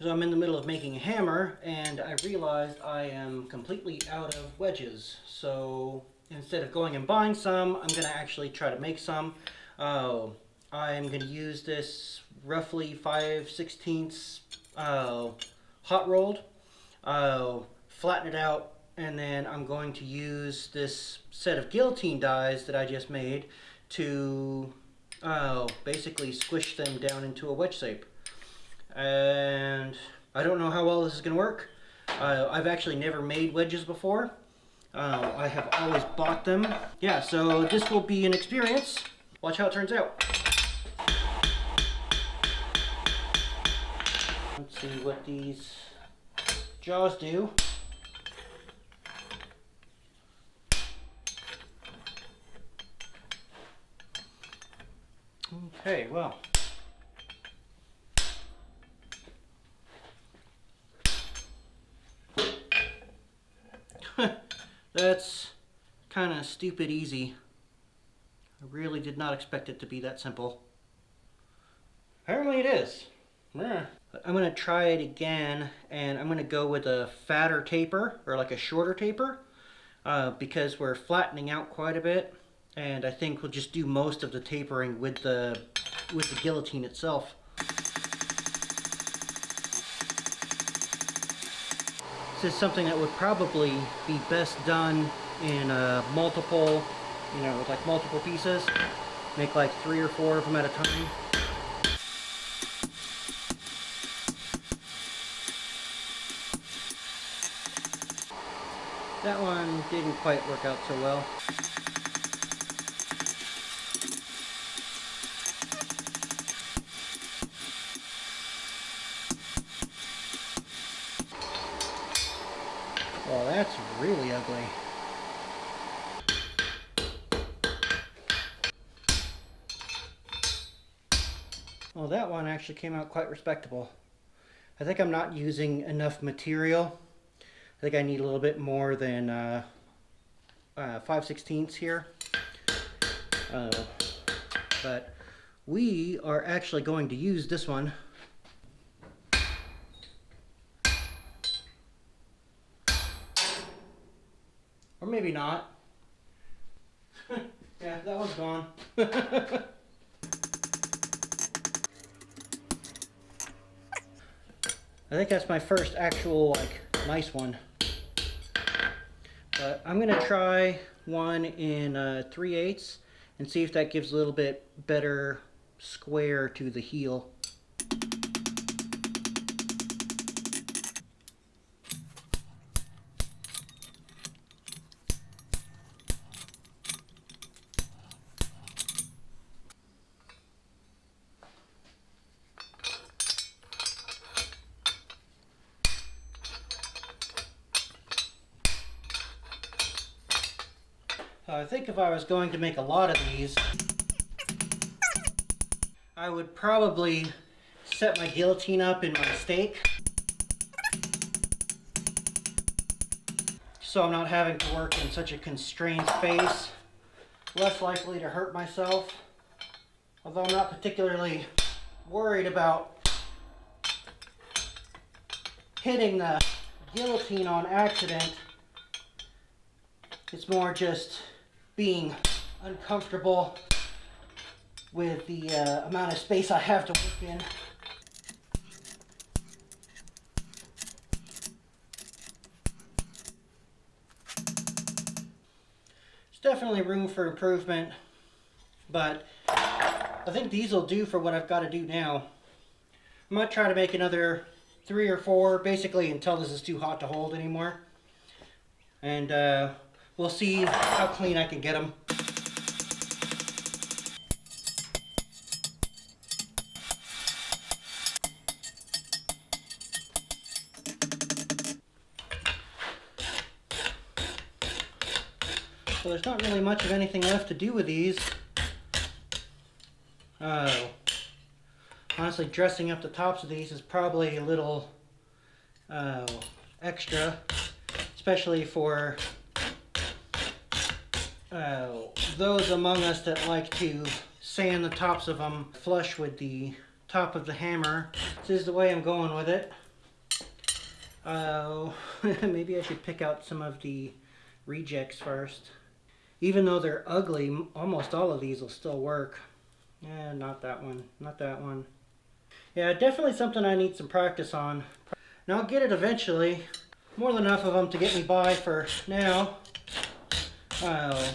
So I'm in the middle of making a hammer and I realized I am completely out of wedges. So instead of going and buying some, I'm going to actually try to make some. I'm going to use this roughly 5/16 hot rolled, flatten it out, and then I'm going to use this set of guillotine dies that I just made to basically squish them down into a wedge shape. And I don't know how well this is going to work. I've actually never made wedges before. I have always bought them. Yeah, so this will be an experience. Watch how it turns out. Let's see what these jaws do. Okay, well. That's kind of stupid easy. I really did not expect it to be that simple. Apparently it is. Yeah. I'm going to try it again, and I'm going to go with a fatter taper, or like a shorter taper, because we're flattening out quite a bit, and I think we'll just do most of the tapering with the guillotine itself. This is something that would probably be best done in multiple, with like multiple pieces. Make like 3 or 4 of them at a time. That one didn't quite work out so well. Well, that's really ugly. Well, that one actually came out quite respectable. I think I'm not using enough material. I think I need a little bit more than 5/16 here. But we are actually going to use this one. Or maybe not. Yeah, that one's gone. I think that's my first actual nice one. But I'm gonna try one in 3/8 and see if that gives a little bit better square to the heel. I think if I was going to make a lot of these, I would probably set my guillotine up in my stake, so I'm not having to work in such a constrained space. Less likely to hurt myself, although I'm not particularly worried about hitting the guillotine on accident. It's more just being uncomfortable with the amount of space I have to work in. There's definitely room for improvement, but I think these will do for what I've got to do now. I'm going to try to make another 3 or 4, basically until this is too hot to hold anymore. And we'll see how clean I can get them. So there's not really much of anything left to do with these. Honestly, dressing up the tops of these is probably a little extra, especially for those among us that like to sand the tops of them flush with the top of the hammer. This is the way I'm going with it. Oh, maybe I should pick out some of the rejects first. Even though they're ugly, almost all of these will still work. Yeah, not that one, not that one. Yeah, definitely something I need some practice on. And I'll get it eventually. More than enough of them to get me by for now. Oh,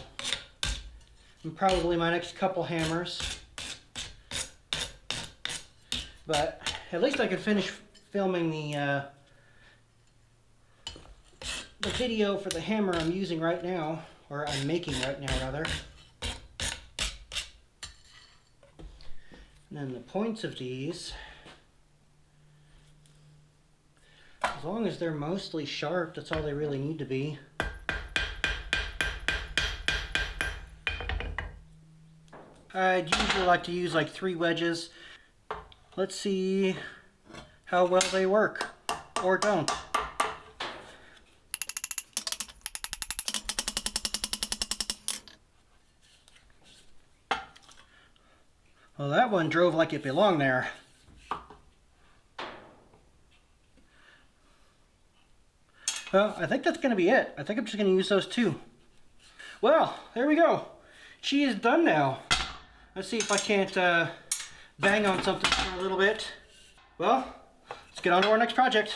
and probably my next couple hammers. But at least I can finish filming the video for the hammer I'm using right now, or I'm making right now rather. And then the points of these, as long as they're mostly sharp, that's all they really need to be. I'd usually like to use like 3 wedges. Let's see how well they work, or don't. Well, that one drove like it belonged there. Well, I think that's going to be it. I think I'm just going to use those 2. Well, there we go. She is done now. Let's see if I can't bang on something for a little bit. Well, let's get on to our next project.